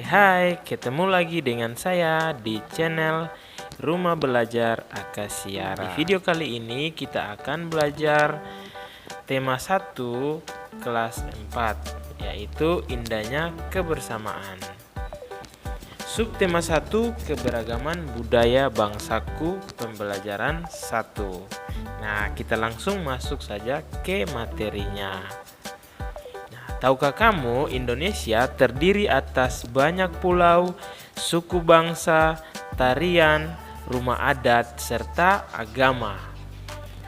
Hai, ketemu lagi dengan saya di channel Rumah Belajar Akasiara. Di video kali ini kita akan belajar tema 1 kelas 4, yaitu indahnya kebersamaan. Subtema 1, keberagaman budaya bangsaku, pembelajaran 1. Nah, kita langsung masuk saja ke materinya. Tahukah kamu, Indonesia terdiri atas banyak pulau, suku bangsa, tarian, rumah adat, serta agama.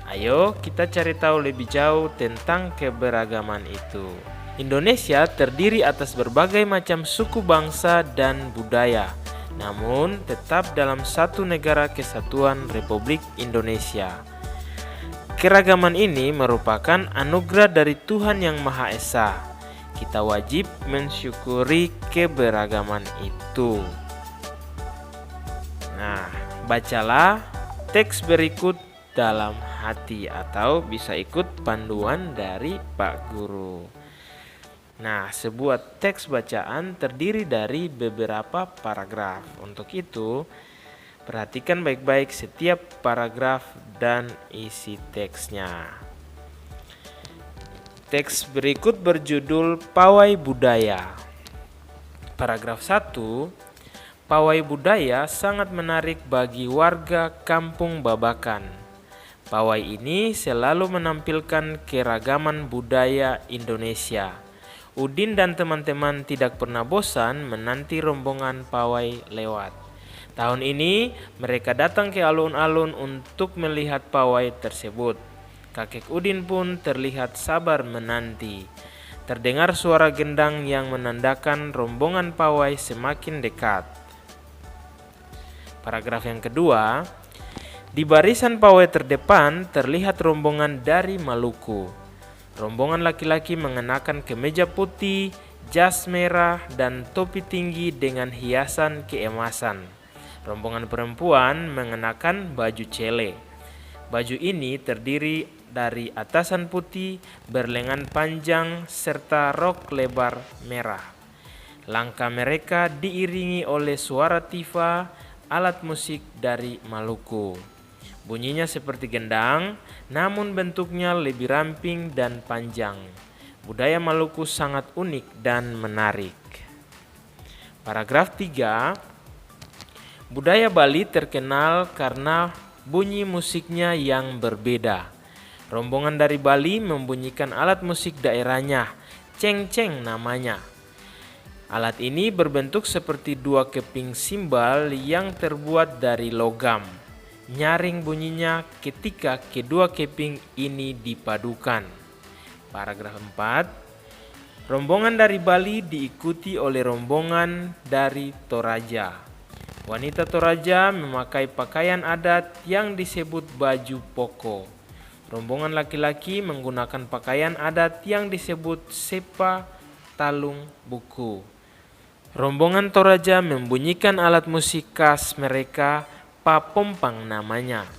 Ayo kita cari tahu lebih jauh tentang keberagaman itu. Indonesia terdiri atas berbagai macam suku bangsa dan budaya, namun tetap dalam satu negara kesatuan Republik Indonesia. Keragaman ini merupakan anugerah dari Tuhan Yang Maha Esa. Kita wajib mensyukuri keberagaman itu. Nah, bacalah teks berikut dalam hati atau bisa ikut panduan dari Pak Guru. Nah, sebuah teks bacaan terdiri dari beberapa paragraf. Untuk itu, perhatikan baik-baik setiap paragraf dan isi teksnya. Teks berikut berjudul Pawai Budaya. Paragraf 1. Pawai budaya sangat menarik bagi warga Kampung Babakan. Pawai ini selalu menampilkan keragaman budaya Indonesia. Udin dan teman-teman tidak pernah bosan menanti rombongan pawai lewat. Tahun ini mereka datang ke alun-alun untuk melihat pawai tersebut. Kakek Udin pun terlihat sabar menanti. Terdengar suara gendang yang menandakan rombongan pawai semakin dekat. Paragraf yang kedua, di barisan pawai terdepan terlihat rombongan dari Maluku. Rombongan laki-laki mengenakan kemeja putih, jas merah, dan topi tinggi dengan hiasan keemasan. Rombongan perempuan mengenakan baju cele. Baju ini terdiri dari atasan putih berlengan panjang serta rok lebar merah. Langkah mereka diiringi oleh suara tifa, alat musik dari Maluku. Bunyinya seperti gendang, namun bentuknya lebih ramping dan panjang. Budaya Maluku sangat unik dan menarik. Paragraf 3. Budaya Bali terkenal karena bunyi musiknya yang berbeda. Rombongan dari Bali membunyikan alat musik daerahnya, ceng-ceng namanya. Alat ini berbentuk seperti dua keping simbal yang terbuat dari logam. Nyaring bunyinya ketika kedua keping ini dipadukan. Paragraf 4. Rombongan dari Bali diikuti oleh rombongan dari Toraja. Wanita Toraja memakai pakaian adat yang disebut baju poko. Rombongan laki-laki menggunakan pakaian adat yang disebut sepa talung buku. Rombongan Toraja membunyikan alat musik khas mereka, papompang namanya.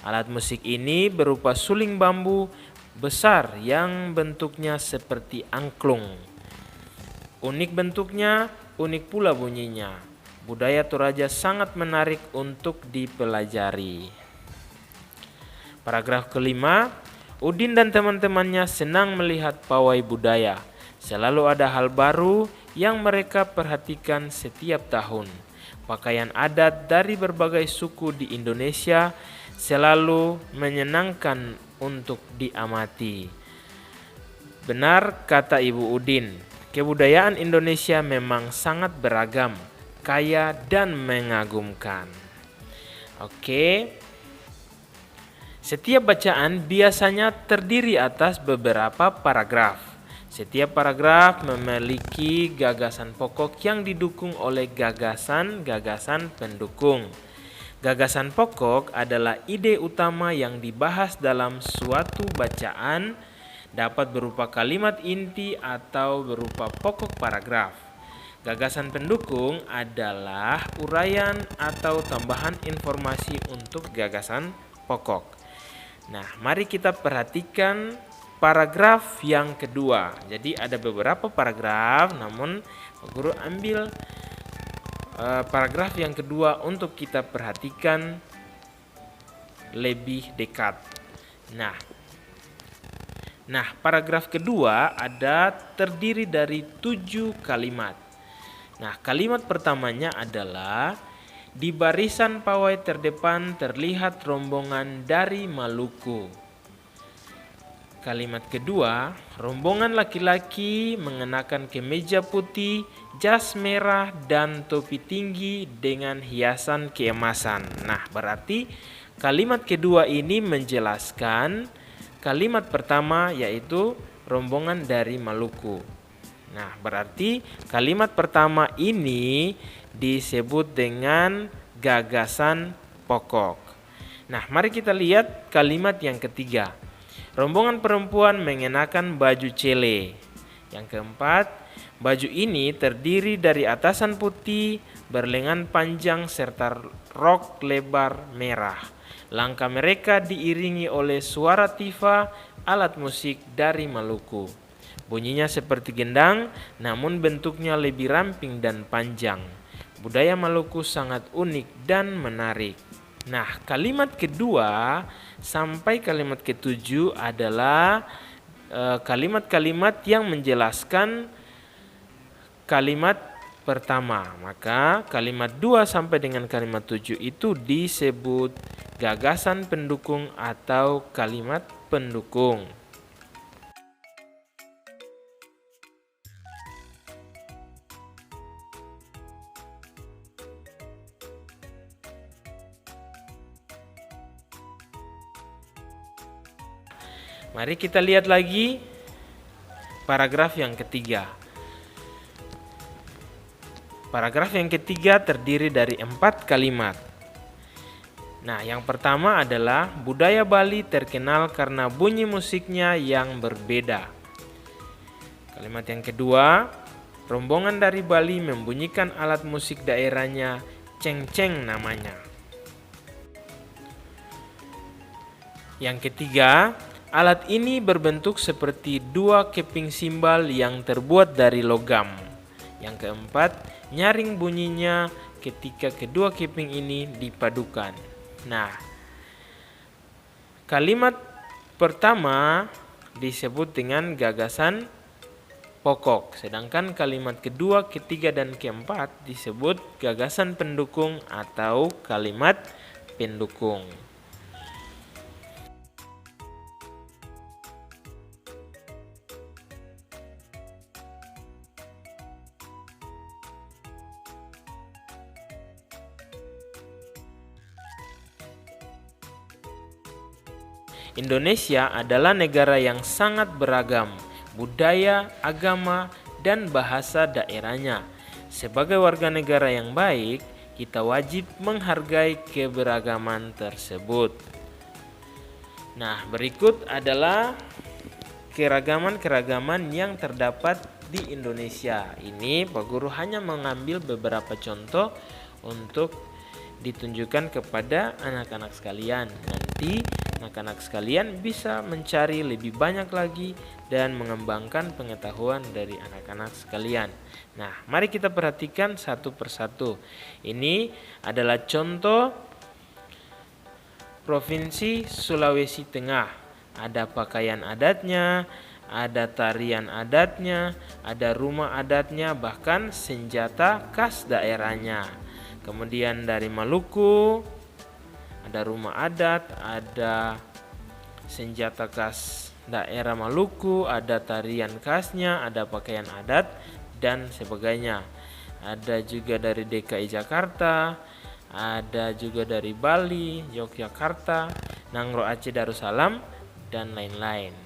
Alat musik ini berupa suling bambu besar yang bentuknya seperti angklung. Unik bentuknya, unik pula bunyinya. Budaya Toraja sangat menarik untuk dipelajari. Paragraf kelima, Udin dan teman-temannya senang melihat pawai budaya. Selalu ada hal baru yang mereka perhatikan setiap tahun. Pakaian adat dari berbagai suku di Indonesia selalu menyenangkan untuk diamati. Benar kata Ibu Udin, kebudayaan Indonesia memang sangat beragam, kaya dan mengagumkan. Oke. Setiap bacaan biasanya terdiri atas beberapa paragraf. Setiap paragraf memiliki gagasan pokok yang didukung oleh gagasan-gagasan pendukung. Gagasan pokok adalah ide utama yang dibahas dalam suatu bacaan, dapat berupa kalimat inti atau berupa pokok paragraf. Gagasan pendukung adalah uraian atau tambahan informasi untuk gagasan pokok. Nah, mari kita perhatikan paragraf yang kedua. Jadi ada beberapa paragraf, namun Guru ambil paragraf yang kedua untuk kita perhatikan lebih dekat. Nah, paragraf kedua terdiri dari 7 kalimat. Nah, kalimat pertamanya adalah di barisan pawai terdepan terlihat rombongan dari Maluku. Kalimat kedua, rombongan laki-laki mengenakan kemeja putih, jas merah, dan topi tinggi dengan hiasan keemasan. Nah, berarti kalimat kedua ini menjelaskan kalimat pertama, yaitu rombongan dari Maluku. Nah, berarti kalimat pertama ini disebut dengan gagasan pokok. Nah, mari kita lihat kalimat yang ketiga. Rombongan perempuan mengenakan baju cele. Yang keempat, baju ini terdiri dari atasan putih berlengan panjang serta rok lebar merah. Langkah mereka diiringi oleh suara tifa, alat musik dari Maluku. Bunyinya seperti gendang, namun bentuknya lebih ramping dan panjang. Budaya Maluku sangat unik dan menarik. Nah, kalimat kedua sampai kalimat ketujuh adalah kalimat-kalimat yang menjelaskan kalimat pertama. Maka kalimat 2 sampai dengan kalimat 7 itu disebut gagasan pendukung atau kalimat pendukung. Mari kita lihat lagi paragraf yang ketiga. Paragraf yang ketiga terdiri dari 4 kalimat. Nah, yang pertama adalah budaya Bali terkenal karena bunyi musiknya yang berbeda. Kalimat yang kedua, rombongan dari Bali membunyikan alat musik daerahnya, cengceng namanya. Yang ketiga, alat ini berbentuk seperti 2 keping simbal yang terbuat dari logam. Yang keempat, nyaring bunyinya ketika kedua keping ini dipadukan. Nah, kalimat pertama disebut dengan gagasan pokok, sedangkan kalimat kedua, ketiga, dan keempat disebut gagasan pendukung atau kalimat pendukung. Indonesia adalah negara yang sangat beragam, budaya, agama, dan bahasa daerahnya. Sebagai warga negara yang baik, kita wajib menghargai keberagaman tersebut. Nah, berikut adalah keragaman-keragaman yang terdapat di Indonesia. Ini Pak Guru hanya mengambil beberapa contoh untuk ditunjukkan kepada anak-anak sekalian. Nanti anak-anak sekalian bisa mencari lebih banyak lagi dan mengembangkan pengetahuan dari anak-anak sekalian. Nah, mari kita perhatikan satu persatu. Ini adalah contoh Provinsi Sulawesi Tengah. Ada pakaian adatnya, ada tarian adatnya, ada rumah adatnya, bahkan senjata khas daerahnya. Kemudian dari Maluku, ada rumah adat, ada senjata khas daerah Maluku, ada tarian khasnya, ada pakaian adat, dan sebagainya. Ada juga dari DKI Jakarta, ada juga dari Bali, Yogyakarta, Nangro Aceh Darussalam, dan lain-lain.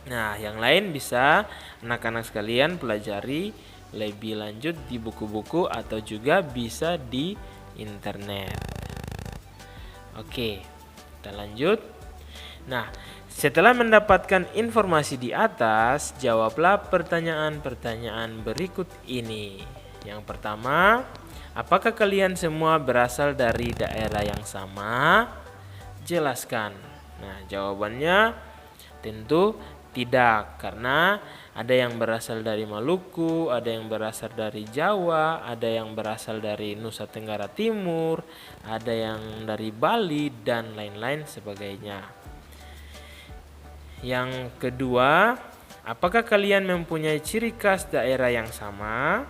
Nah, yang lain bisa anak-anak sekalian pelajari lebih lanjut di buku-buku atau juga bisa di internet. Oke, kita lanjut. Nah, setelah mendapatkan informasi di atas, jawablah pertanyaan-pertanyaan berikut ini. Yang pertama, apakah kalian semua berasal dari daerah yang sama? Jelaskan. Nah, jawabannya tentu Tidak, karena ada yang berasal dari Maluku, ada yang berasal dari Jawa, ada yang berasal dari Nusa Tenggara Timur, ada yang dari Bali, dan lain-lain sebagainya. Yang kedua, apakah kalian mempunyai ciri khas daerah yang sama?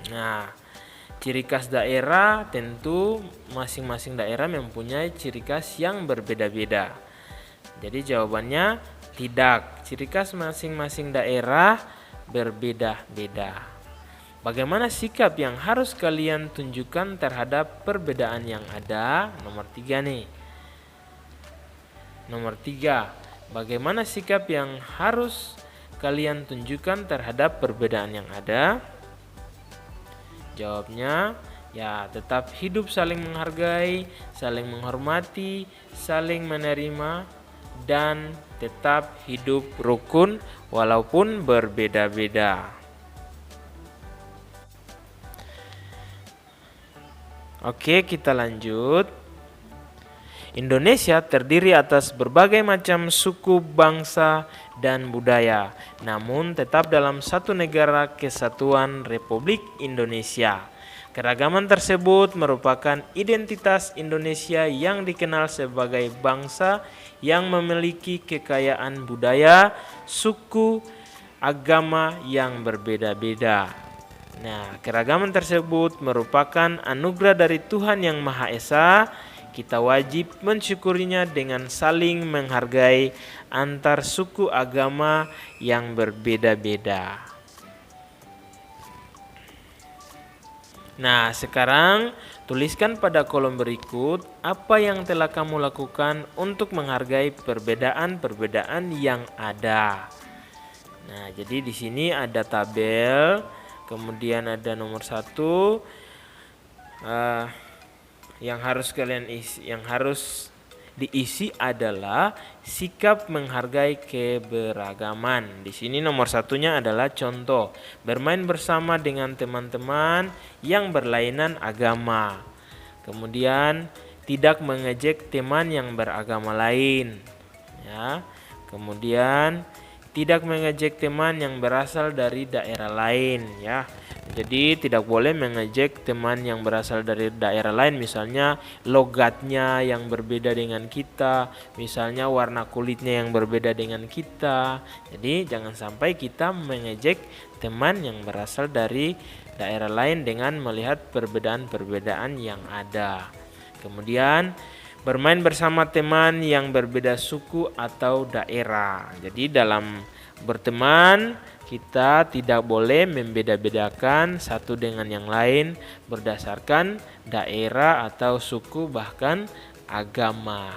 Nah, ciri khas daerah tentu masing-masing daerah mempunyai ciri khas yang berbeda-beda. Jadi jawabannya tidak, ciri khas masing-masing daerah berbeda-beda. Bagaimana sikap yang harus kalian tunjukkan terhadap perbedaan yang ada? Nomor 3 nih. Nomor 3, bagaimana sikap yang harus kalian tunjukkan terhadap perbedaan yang ada? Jawabnya, ya tetap hidup saling menghargai, saling menghormati, saling menerima, dan tetap hidup rukun walaupun berbeda-beda. Oke, kita lanjut. Indonesia terdiri atas berbagai macam suku, bangsa, dan budaya, namun tetap dalam satu negara kesatuan Republik Indonesia. Keragaman tersebut merupakan identitas Indonesia yang dikenal sebagai bangsa yang memiliki kekayaan budaya, suku, agama yang berbeda-beda. Nah, keragaman tersebut merupakan anugerah dari Tuhan Yang Maha Esa. Kita wajib mensyukurinya dengan saling menghargai antar suku agama yang berbeda-beda. Nah, sekarang tuliskan pada kolom berikut apa yang telah kamu lakukan untuk menghargai perbedaan-perbedaan yang ada. Nah, jadi di sini ada tabel, kemudian ada nomor 1 yang harus kalian isi, yang harus diisi adalah sikap menghargai keberagaman. Di sini nomor 1-nya adalah contoh, bermain bersama dengan teman-teman yang berlainan agama. Kemudian tidak mengejek teman yang beragama lain, ya. Kemudian tidak mengejek teman yang berasal dari daerah lain, ya. Jadi tidak boleh mengejek teman yang berasal dari daerah lain, misalnya logatnya yang berbeda dengan kita, misalnya warna kulitnya yang berbeda dengan kita. Jadi jangan sampai kita mengejek teman yang berasal dari daerah lain dengan melihat perbedaan-perbedaan yang ada. Kemudian bermain bersama teman yang berbeda suku atau daerah. Jadi dalam berteman kita tidak boleh membeda-bedakan satu dengan yang lain berdasarkan daerah atau suku, bahkan agama.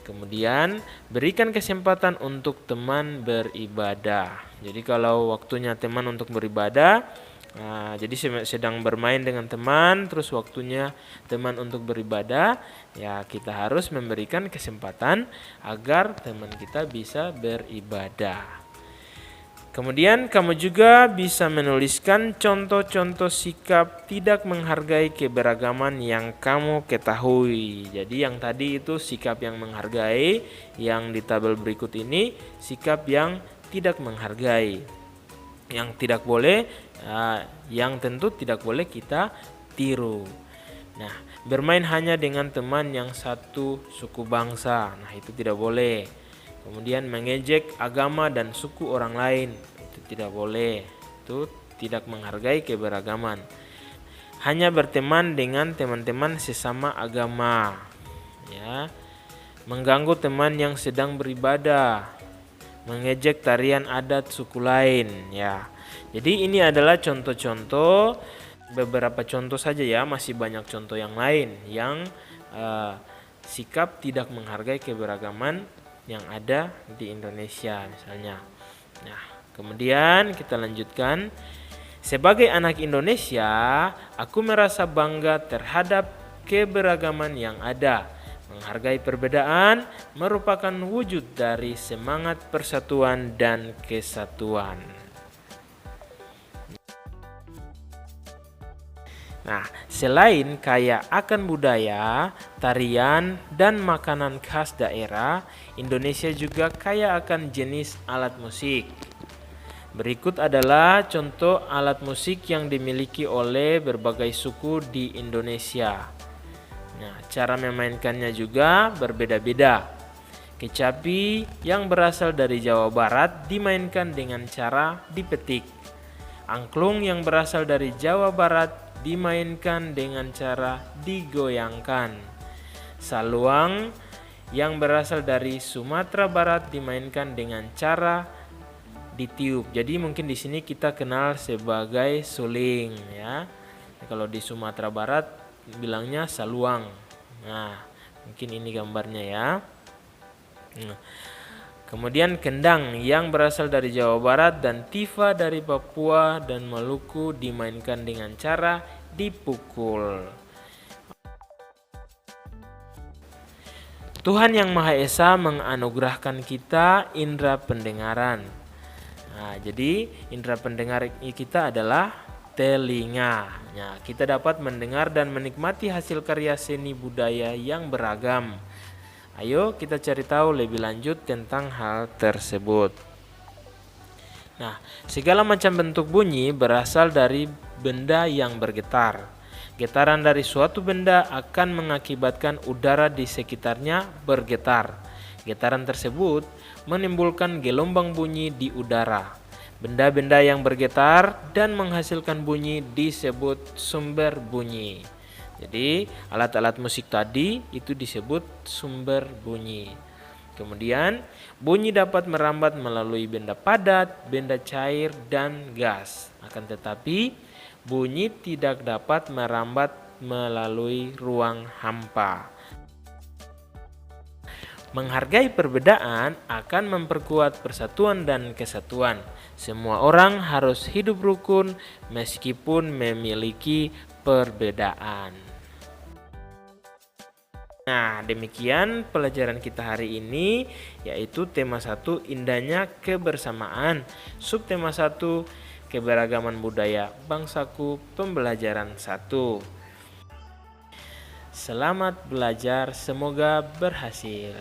Kemudian berikan kesempatan untuk teman beribadah. Jadi kalau waktunya teman untuk beribadah, jadi sedang bermain dengan teman, terus waktunya teman untuk beribadah, ya kita harus memberikan kesempatan agar teman kita bisa beribadah. Kemudian kamu juga bisa menuliskan contoh-contoh sikap tidak menghargai keberagaman yang kamu ketahui. Jadi yang tadi itu sikap yang menghargai, yang di tabel berikut ini sikap yang tidak menghargai. Yang tidak boleh, yang tentu tidak boleh kita tiru. Nah, bermain hanya dengan teman yang satu suku bangsa, nah itu tidak boleh. Kemudian mengejek agama dan suku orang lain, itu tidak boleh. Itu tidak menghargai keberagaman. Hanya berteman dengan teman-teman sesama agama, ya. Mengganggu teman yang sedang beribadah, mengejek tarian adat suku lain, ya. Jadi ini adalah contoh-contoh, beberapa contoh saja ya, masih banyak contoh yang lain yang sikap tidak menghargai keberagaman yang ada di Indonesia misalnya. Nah, kemudian kita lanjutkan. Sebagai anak Indonesia, aku merasa bangga terhadap keberagaman yang ada. Menghargai perbedaan merupakan wujud dari semangat persatuan dan kesatuan. Nah, selain kaya akan budaya, tarian, dan makanan khas daerah, Indonesia juga kaya akan jenis alat musik. Berikut adalah contoh alat musik yang dimiliki oleh berbagai suku di Indonesia. Nah, cara memainkannya juga berbeda-beda. Kecapi yang berasal dari Jawa Barat dimainkan dengan cara dipetik. Angklung yang berasal dari Jawa Barat dimainkan dengan cara digoyangkan. Saluang yang berasal dari Sumatera Barat dimainkan dengan cara ditiup. Jadi mungkin di sini kita kenal sebagai suling ya. Kalau di Sumatera Barat bilangnya saluang. Nah, mungkin ini gambarnya ya. Nah, kemudian kendang yang berasal dari Jawa Barat dan tifa dari Papua dan Maluku dimainkan dengan cara dipukul. Tuhan Yang Maha Esa menganugerahkan kita indera pendengaran. Nah, jadi indera pendengar kita adalah telinga. Nah, kita dapat mendengar dan menikmati hasil karya seni budaya yang beragam. Ayo kita cari tahu lebih lanjut tentang hal tersebut. Nah, segala macam bentuk bunyi berasal dari benda yang bergetar. Getaran dari suatu benda akan mengakibatkan udara di sekitarnya bergetar. Getaran tersebut menimbulkan gelombang bunyi di udara. Benda-benda yang bergetar dan menghasilkan bunyi disebut sumber bunyi. Jadi alat-alat musik tadi itu disebut sumber bunyi. Kemudian bunyi dapat merambat melalui benda padat, benda cair, dan gas. Akan tetapi bunyi tidak dapat merambat melalui ruang hampa. Menghargai perbedaan akan memperkuat persatuan dan kesatuan. Semua orang harus hidup rukun meskipun memiliki perbedaan. Nah, demikian pelajaran kita hari ini, yaitu tema 1 indahnya kebersamaan, subtema 1 keberagaman budaya bangsaku, pembelajaran 1. Selamat belajar, semoga berhasil.